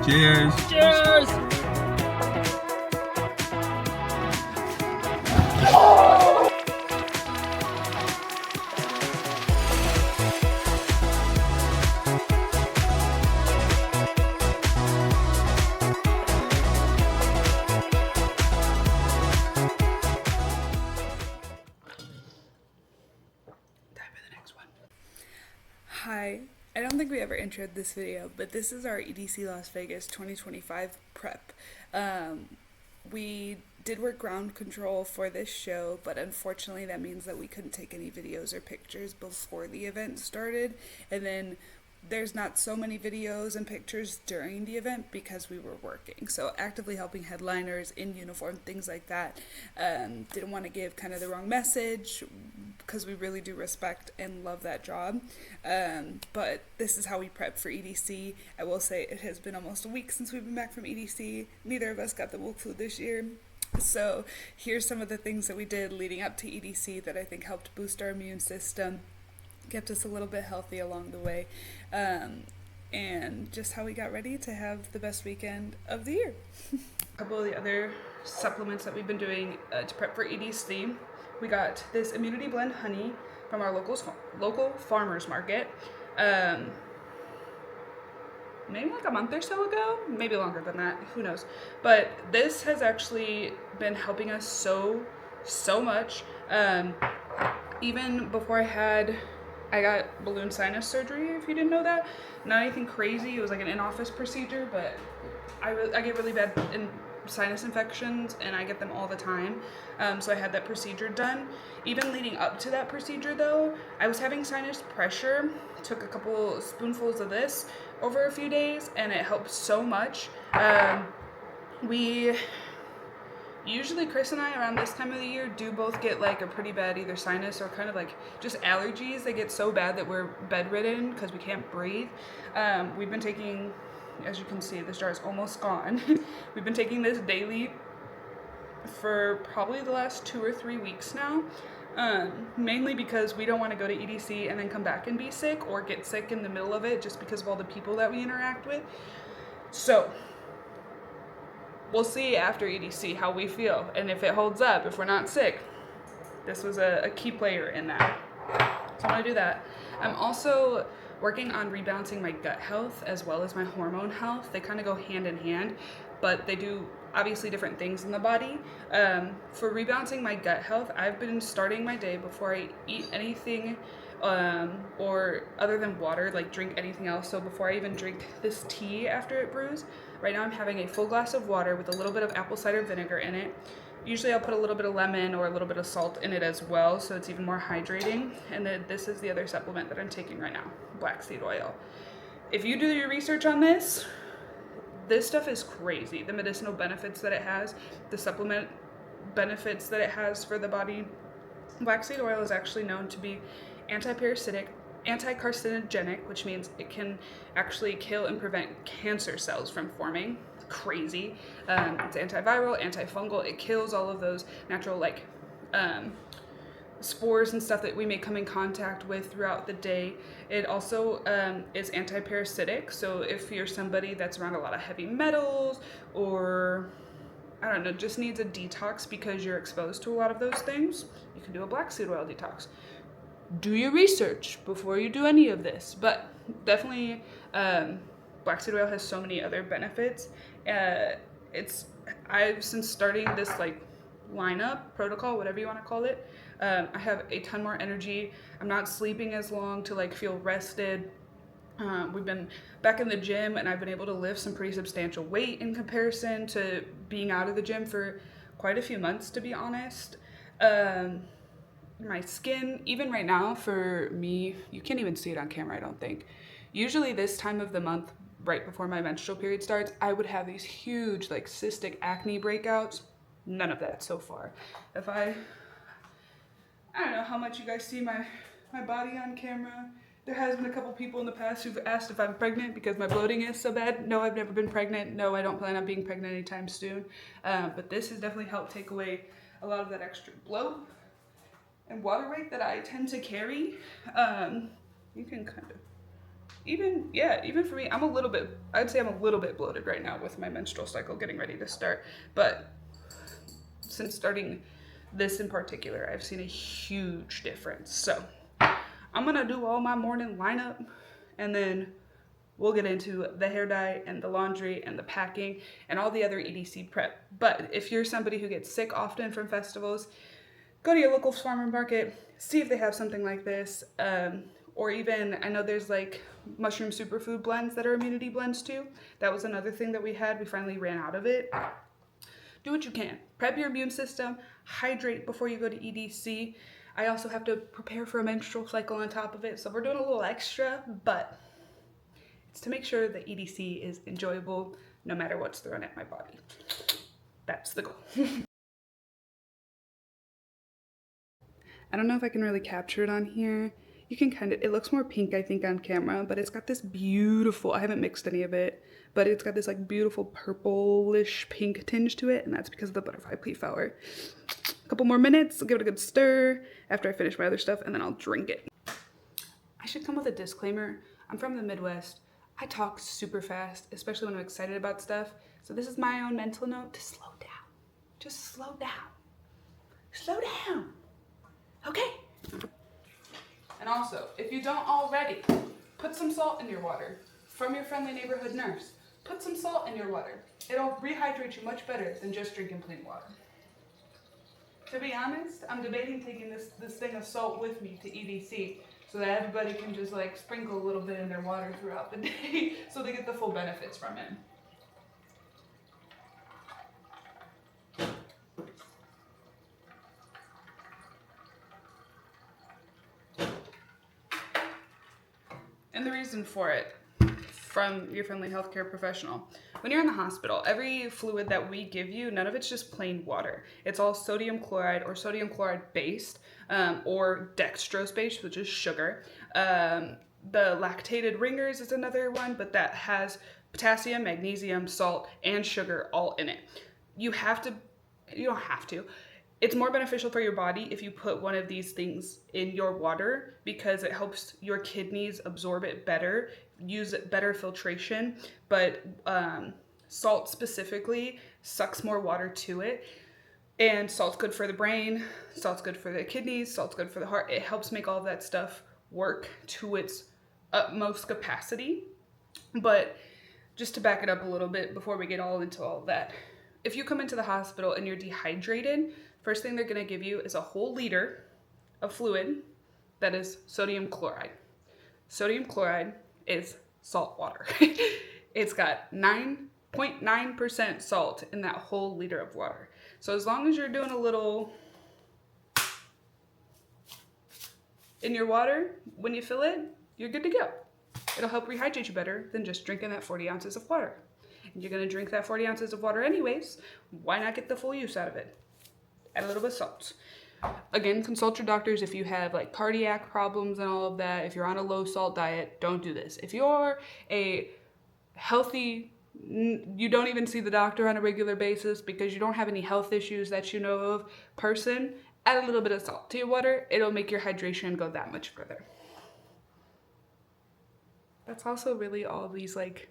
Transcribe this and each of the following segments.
Cheers. Cheers! Hi, I don't think we ever introed this video, but this is our EDC Las Vegas 2025 prep. We did work ground control for this show, but unfortunately that means that we couldn't take any videos or pictures before the event started, and then there's not so many videos and pictures during the event because we were working. So actively helping headliners in uniform, things like that. Didn't want to give kind of the wrong message because we really do respect and love that job. But this is how we prep for EDC. I will say it has been almost a week since we've been back from EDC. Neither of us got the wolf flu this year. So here's some of the things that we did leading up to EDC that I think helped boost our immune system, kept us a little bit healthy along the way, and just how we got ready to have the best weekend of the year. A couple of the other supplements that we've been doing to prep for EDC. We got this immunity blend honey from our local farmers market, maybe like a month or so ago, maybe longer than that, who knows. But this has actually been helping us so much. Even before I got balloon sinus surgery, if you didn't know that. Not anything crazy, it was like an in-office procedure, but I get really bad sinus infections and I get them all the time. So I had that procedure done. Even leading up to that procedure though, I was having sinus pressure. Took a couple spoonfuls of this over a few days and it helped so much. Usually Chris and I around this time of the year do both get like a pretty bad either sinus or kind of like just allergies. They get so bad that we're bedridden because we can't breathe. We've been taking, as you can see, this jar is almost gone. We've been taking this daily for probably the last 2 or 3 weeks now. Mainly because we don't want to go to EDC and then come back and be sick or get sick in the middle of it just because of all the people that we interact with. So we'll see after EDC how we feel and if it holds up, if we're not sick. This was a key player in that. So I'm going to do that. I'm also working on rebalancing my gut health as well as my hormone health. They kind of go hand in hand, but they do obviously different things in the body. For rebalancing my gut health, I've been starting my day before I eat anything or other than water, like drink anything else. So before I even drink this tea after it brews, right now I'm having a full glass of water with a little bit of apple cider vinegar in it. Usually I'll put a little bit of lemon or a little bit of salt in it as well, so it's even more hydrating. And then this is the other supplement that I'm taking right now, black seed oil. If you do your research on this stuff is crazy. The medicinal benefits that it has, the supplement benefits that it has for the body. Black seed oil is actually known to be antiparasitic, anti-carcinogenic, which means it can actually kill and prevent cancer cells from forming. It's crazy. It's antiviral, antifungal. It kills all of those natural spores and stuff that we may come in contact with throughout the day. It also is anti-parasitic, so if you're somebody that's around a lot of heavy metals or I don't know, just needs a detox because you're exposed to a lot of those things, you can do a black seed oil detox. Do your research before you do any of this, but definitely black seed oil has so many other benefits. I've since starting this lineup, protocol, whatever you want to call it, I have a ton more energy. I'm not sleeping as long to feel rested. We've been back in the gym and I've been able to lift some pretty substantial weight in comparison to being out of the gym for quite a few months, to be honest. My skin, even right now for me, you can't even see it on camera, I don't think. Usually this time of the month, right before my menstrual period starts, I would have these huge cystic acne breakouts. None of that so far. I don't know how much you guys see my body on camera. There has been a couple people in the past who've asked if I'm pregnant because my bloating is so bad. No, I've never been pregnant. No, I don't plan on being pregnant anytime soon. But this has definitely helped take away a lot of that extra bloat and water weight that I tend to carry. You can kind of even for me, I'd say I'm a little bit bloated right now with my menstrual cycle getting ready to start. But since starting this in particular, I've seen a huge difference. So I'm gonna do all my morning lineup, and then we'll get into the hair dye and the laundry and the packing and all the other EDC prep. But if you're somebody who gets sick often from festivals, go to your local farmer market, see if they have something like this. Or even, I know there's like mushroom superfood blends that are immunity blends too. That was another thing that we had. We finally ran out of it. Do what you can. Prep your immune system, hydrate before you go to EDC. I also have to prepare for a menstrual cycle on top of it, so we're doing a little extra, but it's to make sure that EDC is enjoyable no matter what's thrown at my body. That's the goal. I don't know if I can really capture it on here. You can kind of, it looks more pink I think on camera, but it's got this beautiful, I haven't mixed any of it, but it's got this like beautiful purplish pink tinge to it, and that's because of the butterfly pea flower. A couple more minutes, I'll give it a good stir after I finish my other stuff, and then I'll drink it. I should come with a disclaimer. I'm from the Midwest. I talk super fast, especially when I'm excited about stuff. So this is my own mental note to slow down. Just slow down. Slow down. Okay? And also, if you don't already, put some salt in your water from your friendly neighborhood nurse. Put some salt in your water. It'll rehydrate you much better than just drinking plain water. To be honest, I'm debating taking this thing of salt with me to EDC so that everybody can just like sprinkle a little bit in their water throughout the day so they get the full benefits from it. And the reason for it, from your friendly healthcare professional. When you're in the hospital, every fluid that we give you, none of it's just plain water. It's all sodium chloride or sodium chloride based, or dextrose based, which is sugar. The lactated ringers is another one, but that has potassium, magnesium, salt, and sugar all in it. You don't have to. It's more beneficial for your body if you put one of these things in your water because it helps your kidneys absorb it better, use better filtration, but salt specifically sucks more water to it. And salt's good for the brain, salt's good for the kidneys, salt's good for the heart. It helps make all of that stuff work to its utmost capacity. But just to back it up a little bit before we get all into all of that, if you come into the hospital and you're dehydrated, first thing they're going to give you is a whole liter of fluid that is sodium chloride. Sodium chloride is salt water. It's got 9.9% salt in that whole liter of water. So as long as you're doing a little in your water when you fill it, you're good to go. It'll help rehydrate you better than just drinking that 40 ounces of water. And you're going to drink that 40 ounces of water anyways. Why not get the full use out of it? Add a little bit of salt. Again, consult your doctors if you have like cardiac problems and all of that. If you're on a low salt diet, don't do this. If you're a healthy, you don't even see the doctor on a regular basis because you don't have any health issues that you know of person, add a little bit of salt to your water. It'll make your hydration go that much further. That's also really all these like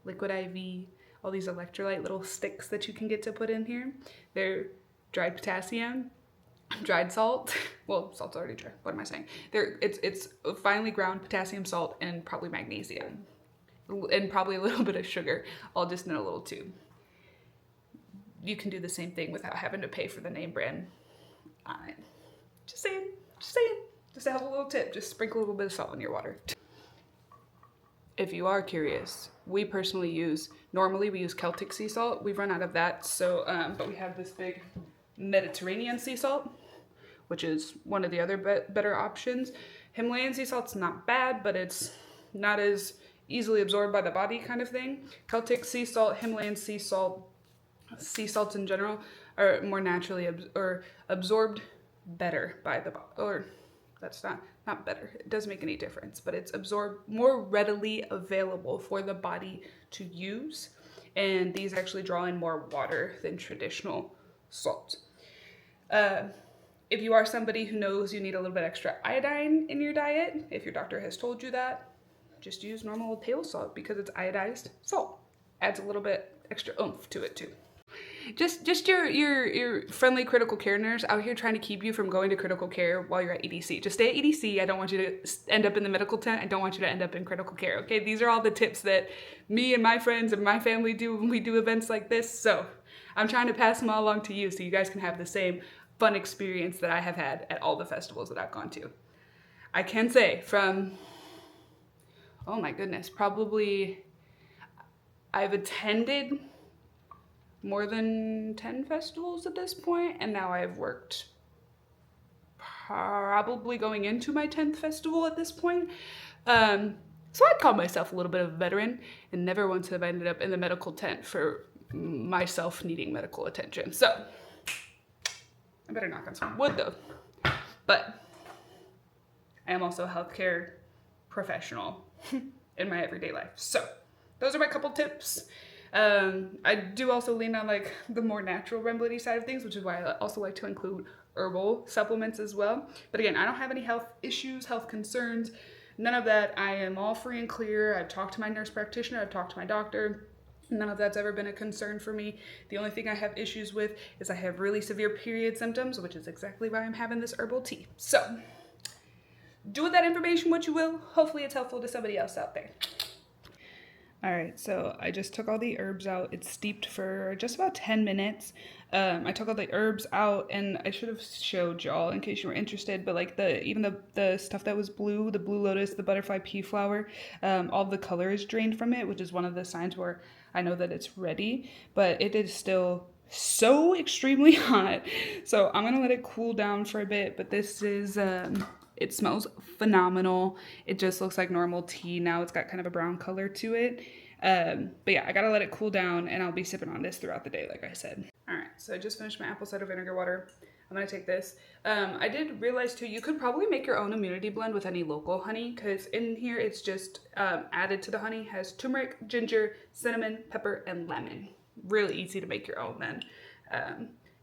liquid IV, all these electrolyte little sticks that you can get to put in here. They're dried potassium, dried salt. Well, salt's already dry. What am I saying? It's finely ground potassium, salt, and probably magnesium, and probably a little bit of sugar, all just in a little tube. You can do the same thing without having to pay for the name brand on it. Just saying. Just to have a little tip, just sprinkle a little bit of salt in your water. If you are curious, we personally normally we use Celtic sea salt. We've run out of that, so but we have this big Mediterranean sea salt, which is one of the other better options. Himalayan sea salt's not bad, but it's not as easily absorbed by the body kind of thing. Celtic sea salt, Himalayan sea salts in general are more naturally absorbed better by the body. Or that's not better. It doesn't make any difference, but it's absorbed more readily available for the body to use. And these actually draw in more water than traditional salt. If you are somebody who knows you need a little bit extra iodine in your diet, if your doctor has told you that, just use normal table salt because it's iodized salt. Adds a little bit extra oomph to it too. Just your friendly critical care nurse out here trying to keep you from going to critical care while you're at EDC. Just stay at EDC. I don't want you to end up in the medical tent. I don't want you to end up in critical care, okay? These are all the tips that me and my friends and my family do when we do events like this. So I'm trying to pass them all along to you so you guys can have the same fun experience that I have had at all the festivals that I've gone to. I can say from, oh my goodness, probably I've attended more than 10 festivals at this point, and now I've worked probably going into my 10th festival at this point. So I'd call myself a little bit of a veteran, and never once have I ended up in the medical tent for myself needing medical attention. So I better knock on some wood though. But I am also a healthcare professional in my everyday life. So those are my couple tips. I do also lean on like the more natural remedy side of things, which is why I also like to include herbal supplements as well. But again, I don't have any health issues, health concerns, none of that. I am all free and clear. I've talked to my nurse practitioner, I've talked to my doctor. None of that's ever been a concern for me. The only thing I have issues with is I have really severe period symptoms, which is exactly why I'm having this herbal tea. So do with that information what you will. Hopefully it's helpful to somebody else out there. All right, so I just took all the herbs out. It's steeped for just about 10 minutes. I took all the herbs out, and I should have showed y'all in case you were interested, but like even the stuff that was blue, the blue lotus, the butterfly pea flower, all the color is drained from it, which is one of the signs where I know that it's ready, but it is still so extremely hot. So I'm gonna let it cool down for a bit, but this is, it smells phenomenal. It just looks like normal tea now. It's got kind of a brown color to it. But yeah, I gotta let it cool down, and I'll be sipping on this throughout the day, like I said. All right, so I just finished my apple cider vinegar water. I'm gonna take this. I did realize too, you could probably make your own immunity blend with any local honey, because in here it's just added to the honey, has turmeric, ginger, cinnamon, pepper, and lemon. Really easy to make your own then.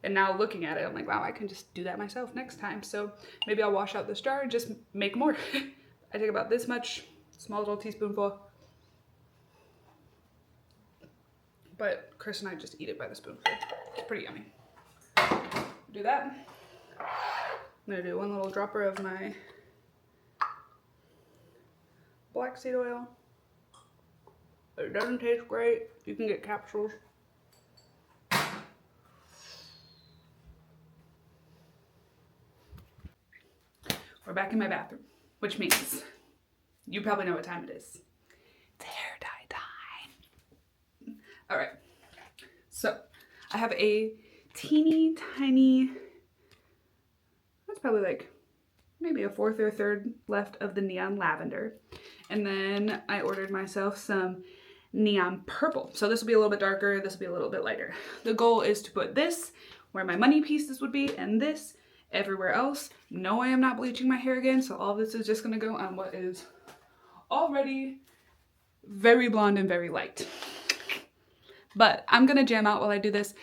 And now looking at it, I'm like, wow, I can just do that myself next time. So maybe I'll wash out this jar and just make more. I take about this much, small little teaspoonful. But Chris and I just eat it by the spoonful. It's pretty yummy. Do that. I'm gonna do one little dropper of my black seed oil. It doesn't taste great. You can get capsules. We're back in my bathroom, which means you probably know what time it is. It's hair dye time. All right, so I have a teeny tiny, that's probably like maybe a fourth or a third left of the neon lavender. And then I ordered myself some neon purple. So this will be a little bit darker, this will be a little bit lighter. The goal is to put this where my money pieces would be, and this everywhere else. No, I am not bleaching my hair again, so all this is just gonna go on what is already very blonde and very light. But I'm gonna jam out while I do this,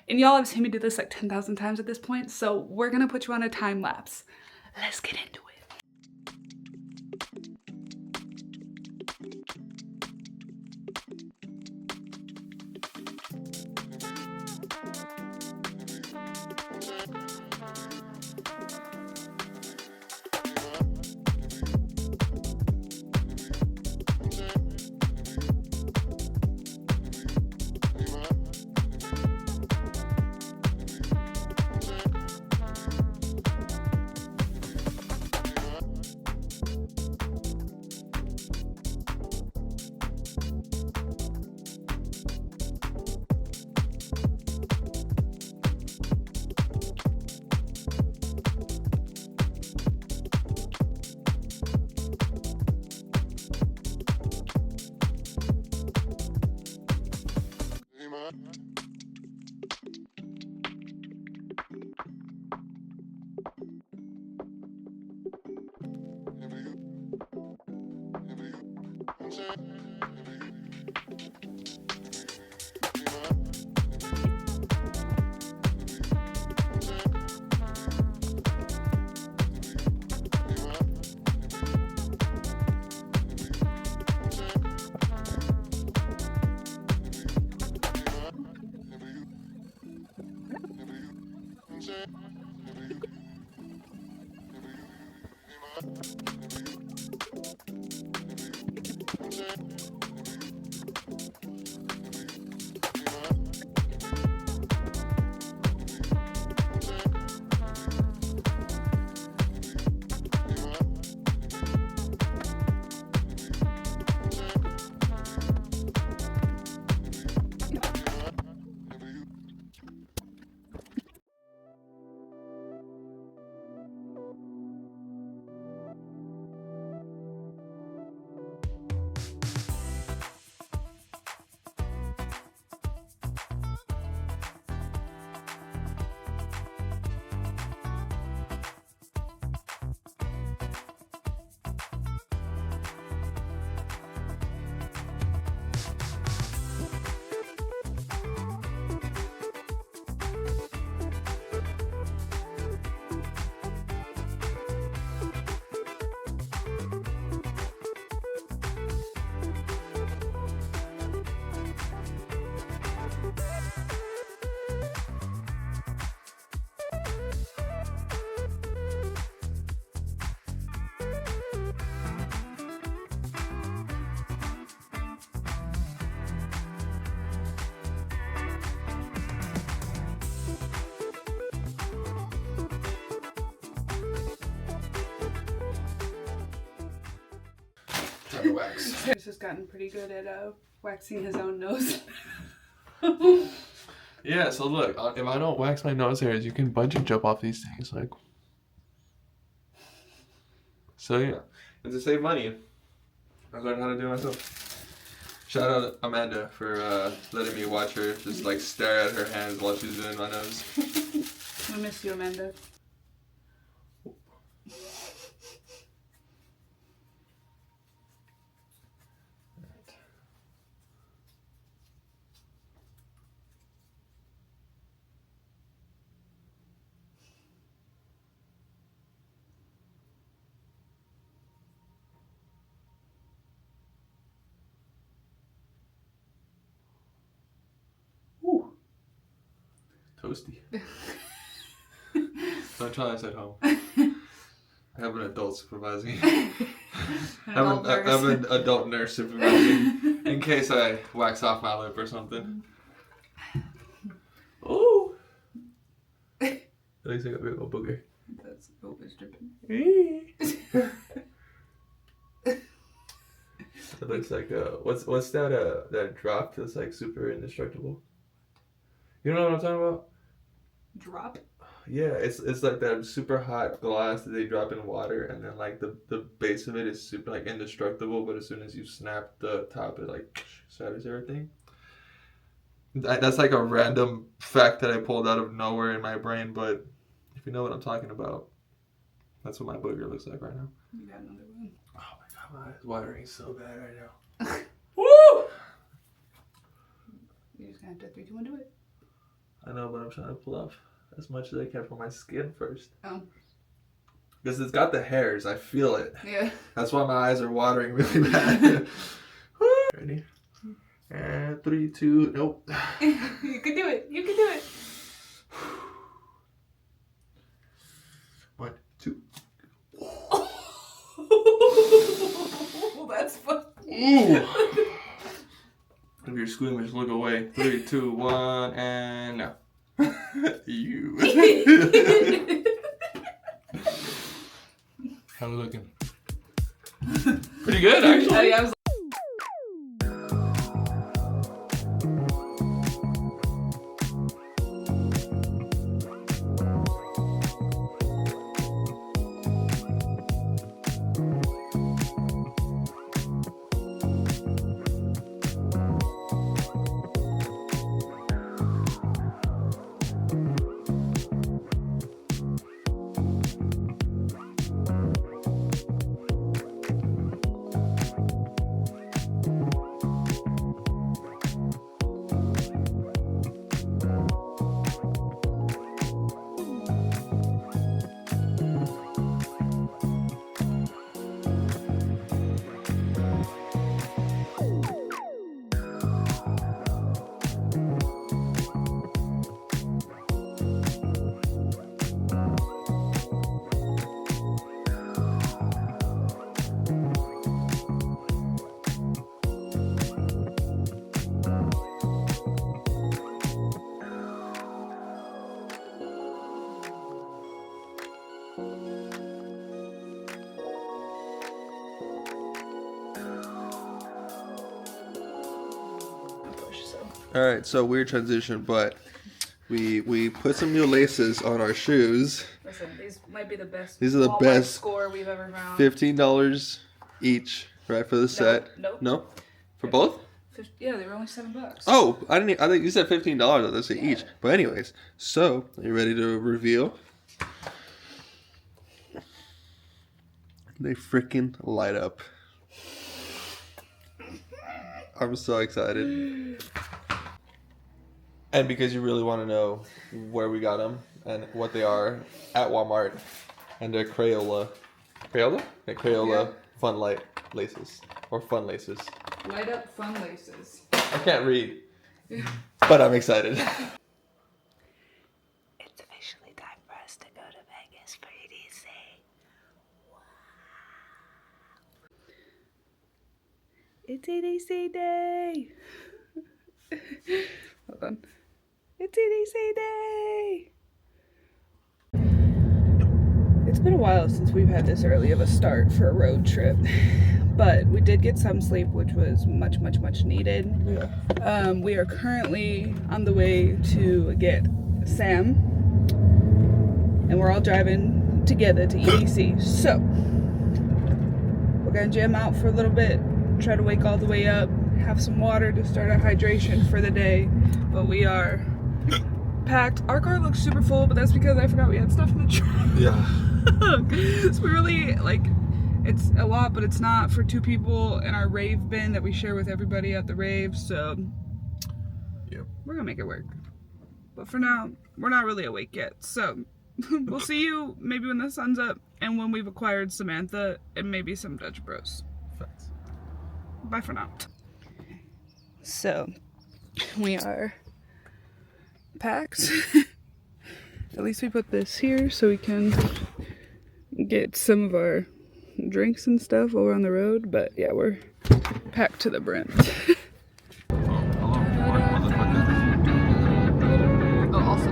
and y'all have seen me do this like 10,000 times at this point, so we're gonna put you on a time lapse. Let's get into it. Time to wax. Chris has gotten pretty good at waxing his own nose. Yeah, so look, if I don't wax my nose hairs, you can bungee jump off these things, like. So yeah, and to save money, I learned how to do it myself. Shout out Amanda for letting me watch her just like stare at her hands while she's doing my nose. We miss you, Amanda. Toasty. Don't try this at home. I have an adult supervising. I have an adult nurse supervising in case I wax off my lip or something. Oh! At least I got a big old booger. That's it's dripping. It looks like what's that that drop that's like super indestructible? You know what I'm talking about? Drop? Yeah, it's like that super hot glass that they drop in water, and then like the base of it is super like indestructible, but as soon as you snap the top, it like shatters everything. That's like a random fact that I pulled out of nowhere in my brain, but if you know what I'm talking about, that's what my booger looks like right now. You got another one. Oh my god, my eyes watering so bad right now. Woo! You're just gonna have to 3, 2, 1, do it. I know, but I'm trying to pull off as much as I can from my skin first. Oh. Because it's got the hairs. I feel it. Yeah. That's why my eyes are watering really bad. Ready? And 3, 2, nope. You can do it. You can do it. 1, 2. That's fun. Ooh. If you're squeamish, look away. 3, 2, 1, and now. You. How we looking? Pretty good, actually. Oh, yeah, I was All right, so weird transition, but we put some new laces on our shoes. Listen, these might be the best. These are the Walmart best score we've ever found. $15 each, right, for the set? Nope. No? For both? Yeah, they were only $7. Oh, I think you said $15. Let's say each. But anyways, so are you ready to reveal? They freaking light up. I'm so excited. And because you really want to know where we got them and what they are at Walmart, and they're Crayola. Crayola? Yeah, Crayola Fun Light laces. Or fun laces. Light up fun laces. I can't read. But I'm excited. It's officially time for us to go to Vegas for EDC. Wow. It's EDC day. Hold on. It's EDC day. It's been a while since we've had this early of a start for a road trip. but we did get some sleep, which was much needed. Yeah. We are currently on the way to get Sam, and we're all driving together to EDC. So we're gonna jam out for a little bit, try to wake all the way up, have some water to start our hydration for the day. But we are packed. Our car looks super full, but that's because I forgot we had stuff in the trunk. Yeah. So we really, like, it's a lot, but it's not for 2 people in our rave bin that we share with everybody at the rave. So Yep. we're gonna make it work. But for now, we're not really awake yet. So we'll see you maybe when the sun's up and when we've acquired Samantha and maybe some Dutch Bros. Thanks. Bye for now. So we are packed. At least we put this here so we can get some of our drinks and stuff while we're on the road. But yeah, we're packed to the brim. Oh, also.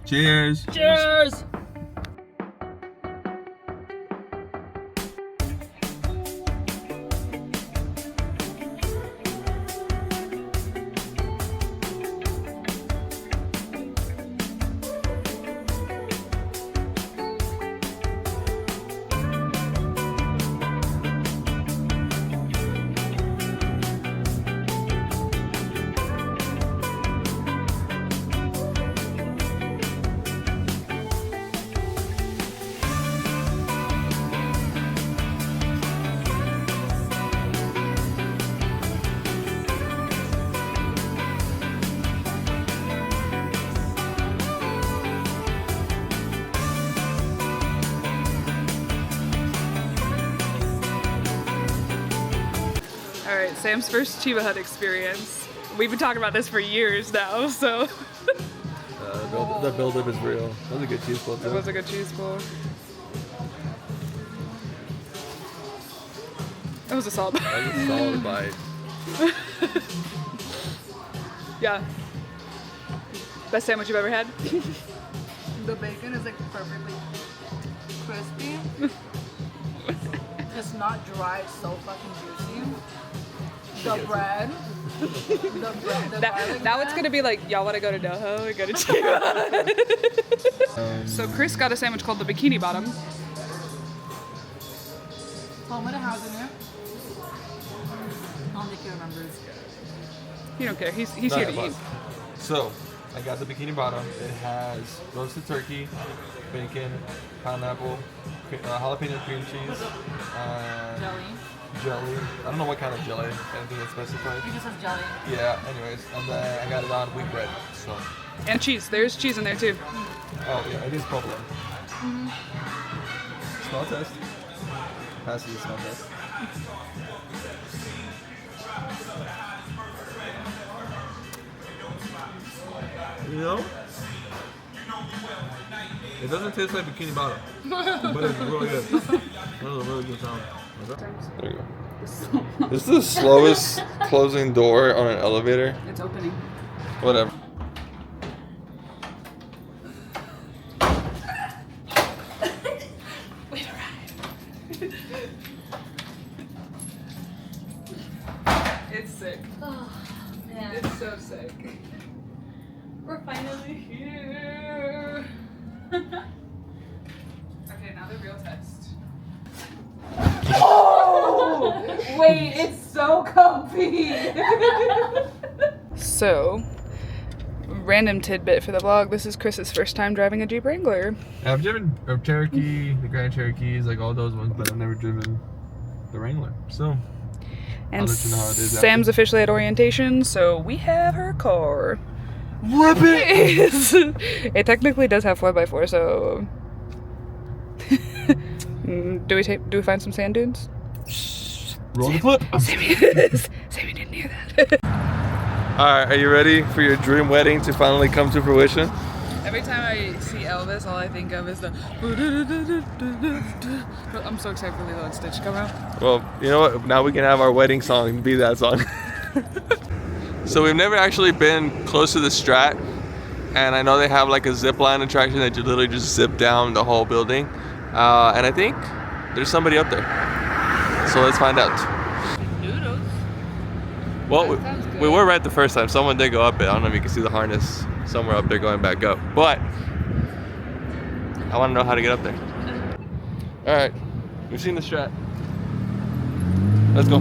Cheers. Cheers! Alright, Sam's first Chiba Hut experience. We've been talking about this for years now, so. The build-up is real. That was a good cheese bowl too. It was a good cheese bowl. That was a solid bite. That was a solid bite. Yeah. Best sandwich you've ever had? The bacon is like perfectly crispy. It's not dry, it's so fucking juicy. The bread. The Now it's gonna be like, y'all wanna go to NoHo and go to Chiba? So Chris got a sandwich called the Bikini Bottom. How many has in it? I don't think he remembers. He don't care, he's here to eat. So, I got the Bikini Bottom. It has roasted turkey, bacon, pineapple, jalapeno cream cheese, jelly. I don't know what kind of jelly. Anything that's specified. He just says jelly. Yeah. Anyways, and then I got it on wheat bread. So. And cheese. There's cheese in there too. Oh yeah, it is provolone. Smell test. Passes the smell test. You know, it doesn't taste like Bikini Bottom, but it's really good. That was a really good sound. There you go. This is the slowest closing door on an elevator. It's opening. Whatever. Wait a ride. It's sick. Oh, man. It's so sick. We're finally here. Okay, now the real test. Oh! Wait, it's so comfy. So, random tidbit for the vlog. This is Chris's first time driving a Jeep Wrangler. I've driven a Cherokee, the Grand Cherokees, like all those ones, but I've never driven the Wrangler. So, And I'll let you know how it is Sam's officially at orientation, so we have her car. Whip it! It technically does have 4x4, so. Do we find some sand dunes? Roll the clip. Sammy didn't hear that. Alright, are you ready for your dream wedding to finally come to fruition? Every time I see Elvis, all I think of is the. I'm so excited for Lilo and Stitch to come out. Well, you know what? Now we can have our wedding song be that song. So we've never actually been close to the Strat, and I know they have like a zip line attraction that you literally just zip down the whole building, and I think there's somebody up there. So let's find out. Noodles. Well, That sounds good. we were right the first time. Someone did go up it. I don't know if you can see the harness somewhere up there going back up, but I want to know how to get up there. All right, we've seen the Strat. Let's go.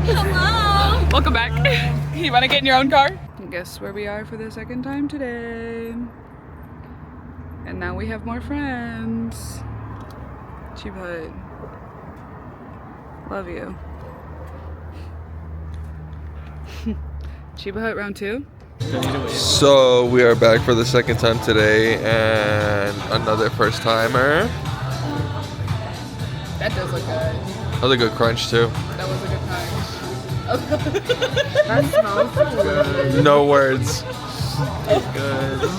Hello. Welcome back. You want to get in your own car? Guess where we are for the second time today. And now we have more friends. Cheap Hut. Love you. Cheap Hut round 2. So we are back for the second time today, and another first timer. That does look good. That was a good crunch too. That was a good time. That smells good. No words. Good.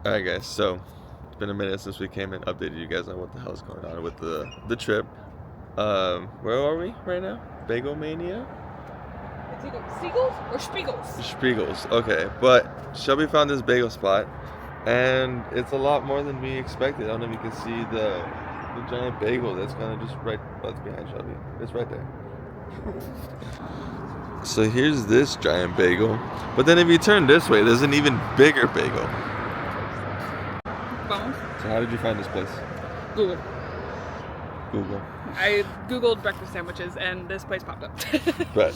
Alright guys, so it's been a minute since we came and updated you guys on what the hell's going on with the trip. Where are we right now? Bagel Mania? It's either Seagulls or Spiegels. Spiegels, okay. But Shelby found this bagel spot, and it's a lot more than we expected. I don't know if you can see the giant bagel that's kind of just right, that's behind Shelby. It's right there. So here's this giant bagel, but then if you turn this way, there's an even bigger bagel. Bones. So how did you find this place? Google. Google. I Googled breakfast sandwiches and this place popped up. Bet.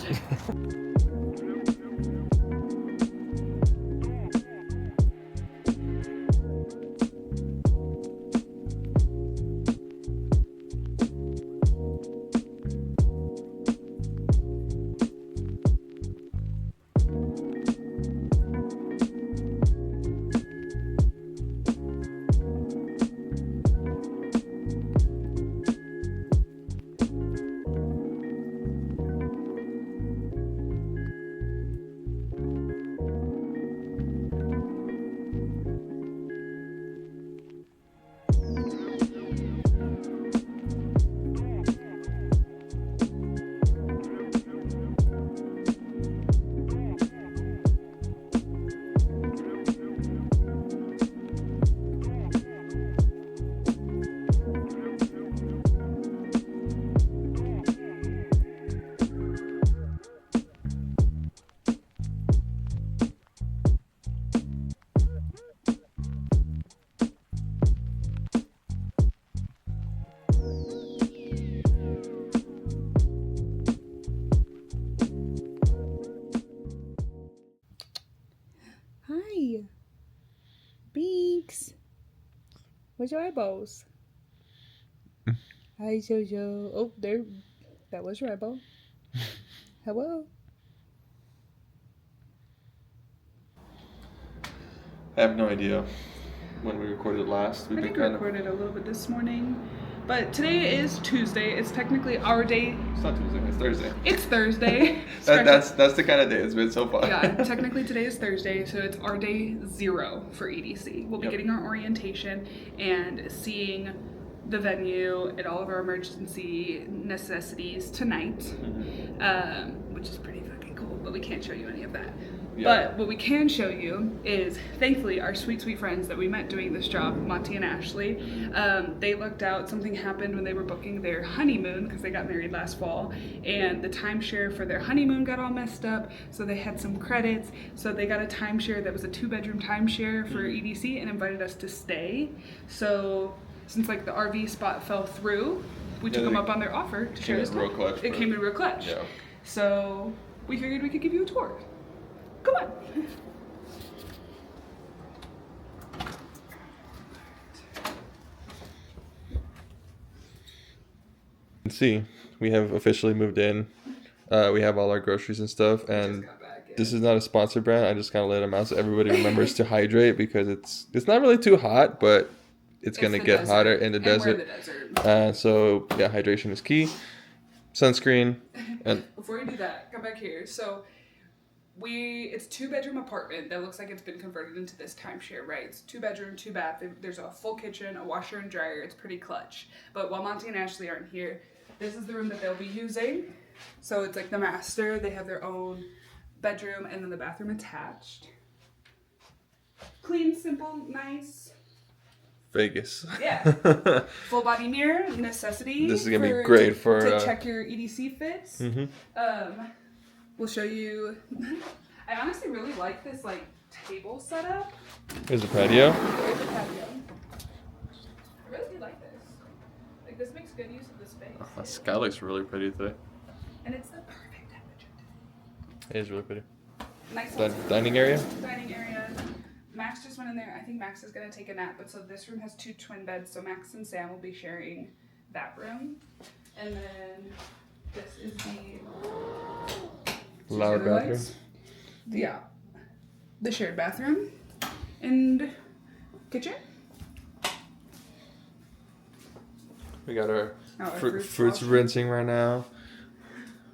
Hi. Binks. Where's your eyeballs? Hi, Jojo. Oh, there. That was your eyeball. Hello. I have no idea when we recorded last. I think we recorded a little bit this morning. But today is Tuesday. It's technically our day. It's not Tuesday, it's Thursday. It's Thursday. That's the kind of day it's been so far. Yeah, technically today is Thursday, so it's our day 0 for EDC. We'll be Yep. getting our orientation and seeing the venue and all of our emergency necessities tonight, which is pretty fucking cool, but we can't show you any of that. Yeah. But what we can show you is, thankfully, our sweet, sweet friends that we met doing this job, Monty and Ashley, they looked out, something happened when they were booking their honeymoon, because they got married last fall, and the timeshare for their honeymoon got all messed up, so they had some credits, so they got a timeshare that was a 2-bedroom timeshare for EDC and invited us to stay. So since like the RV spot fell through, we took them up on their offer to share this. It came in real clutch. Yeah. So we figured we could give you a tour. Come on. See, we have officially moved in. We have all our groceries and stuff, and this is not a sponsored brand. I just kind of let them out so everybody remembers to hydrate, because it's not really too hot, but it's gonna get hotter in the And we're in desert. the desert. So yeah, hydration is key. Sunscreen. And before you do that, come back here. So it's 2-bedroom apartment that looks like it's been converted into this timeshare, right? It's 2-bedroom, 2-bath. There's a full kitchen, a washer and dryer. It's pretty clutch. But while Monty and Ashley aren't here, this is the room that they'll be using. So it's like the master. They have their own bedroom and then the bathroom attached. Clean, simple, nice. Vegas. Yeah. Full body mirror, necessity. This is gonna be great to check your EDC fits. Mm-hmm. We'll show you. I honestly really like this like table setup. Here's a patio. Here's a patio. I really do like this. Like this makes good use of the space. The sky looks really pretty today. And it's the perfect temperature. It is really pretty. Nice Dining area. Dining area. Max just went in there. I think Max is gonna take a nap. But so this room has 2 twin beds. So Max and Sam will be sharing that room. And then this is the Loud bathroom. Yeah. The shared bathroom and kitchen. We got our fruits fruits rinsing right now.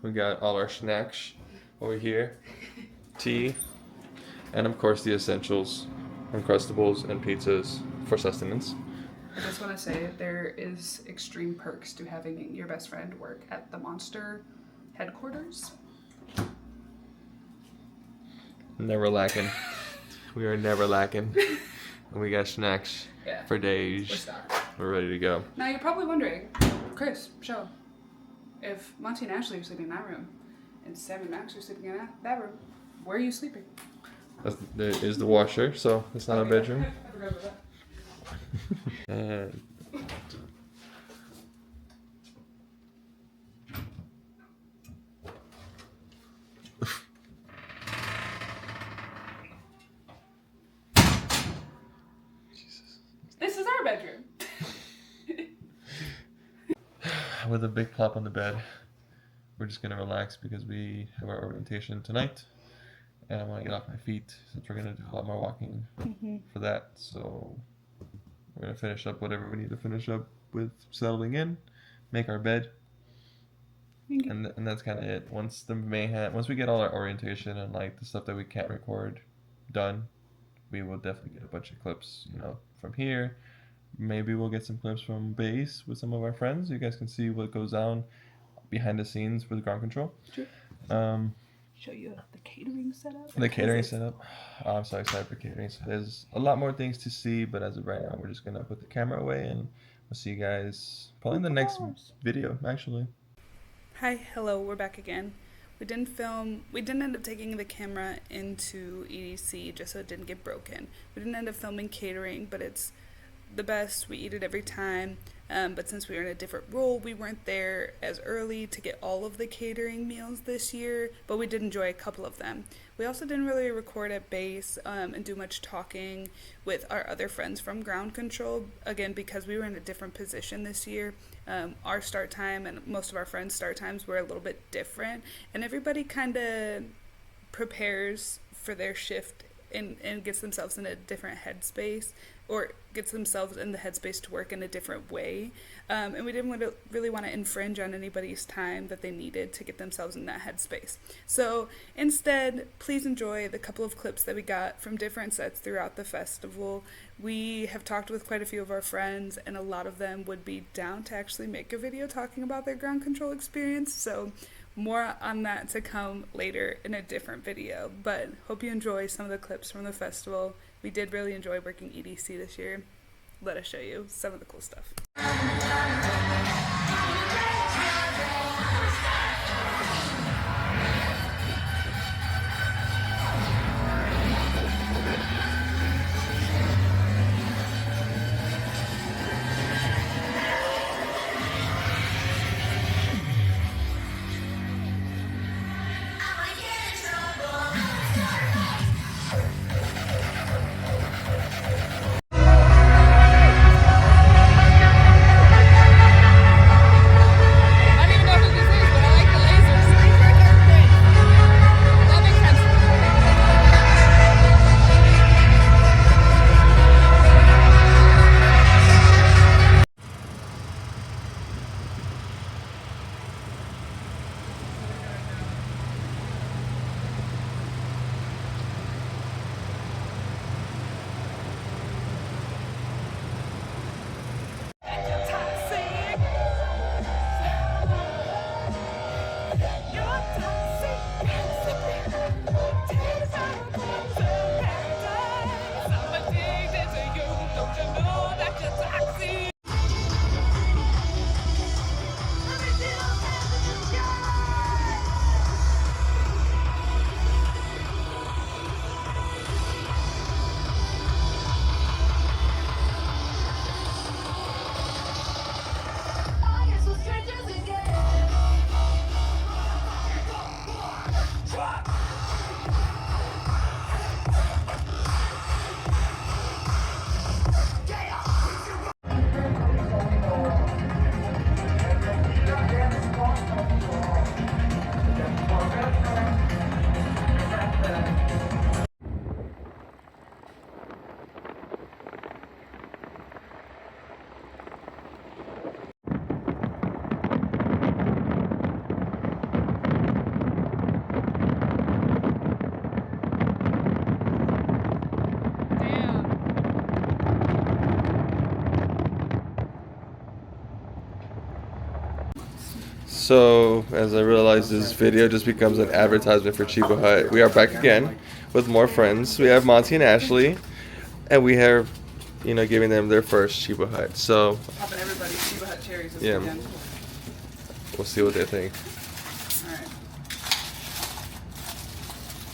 We got all our snacks over here. Tea. And of course the essentials. Uncrustables and pizzas for sustenance. I just want to say there is extreme perks to having your best friend work at the Monster headquarters. Never lacking. We are never lacking. And we got snacks for days. We're ready to go. Now you're probably wondering, Chris, Michelle, if Monty and Ashley are sleeping in that room and Sam and Max are sleeping in that room, where are you sleeping? There is the washer, so it's not a bedroom. I forgot about that. And This is our bedroom. with a big plop on the bed, we're just gonna relax because we have our orientation tonight, and I want to get off my feet since we're gonna do a lot more walking for that. So we're gonna finish up whatever we need to finish up with settling in, make our bed, and that's kind of it. Once we get all our orientation and like the stuff that we can't record done, we will definitely get a bunch of clips, from here. Maybe we'll get some clips from base with some of our friends. You guys can see what goes on behind the scenes with ground control. Sure. Show you the catering setup. The catering setup. Oh, I'm so excited for catering. So there's a lot more things to see, but as of right now, we're just gonna put the camera away, and we'll see you guys probably in the next video, actually. Hi, hello, we're back again. We didn't end up taking the camera into EDC just so it didn't get broken. We didn't end up filming catering, but it's the best. We eat it every time. But since we were in a different role, we weren't there as early to get all of the catering meals this year, but we did enjoy a couple of them. We also didn't really record at base and do much talking with our other friends from ground control, again, because we were in a different position this year. Our start time and most of our friends' start times were a little bit different, and everybody kind of prepares for their shift and gets themselves in a different headspace, or gets themselves in the headspace to work in a different way. And we didn't really want to infringe on anybody's time that they needed to get themselves in that headspace. So instead, please enjoy the couple of clips that we got from different sets throughout the festival. We have talked with quite a few of our friends, and a lot of them would be down to actually make a video talking about their ground control experience. So more on that to come later in a different video, but hope you enjoy some of the clips from the festival. We did really enjoy working EDC this year. Let us show you some of the cool stuff. So, as I realize this video just becomes an advertisement for Chiba Hut, we are back again with more friends. We have Monty and Ashley, and we have, giving them their first Chiba Hut. So, Popping everybody's Shiba Hut cherries this Yeah. weekend. we'll see what they think.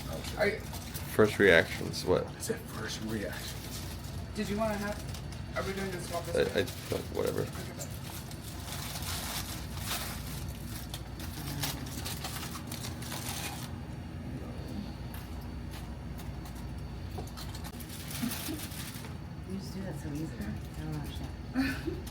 All right. First reactions, what? I said first reaction. Did you want to have? Are we doing this swap this way? Whatever. Okay, bye. You just do that so easy. I don't understand.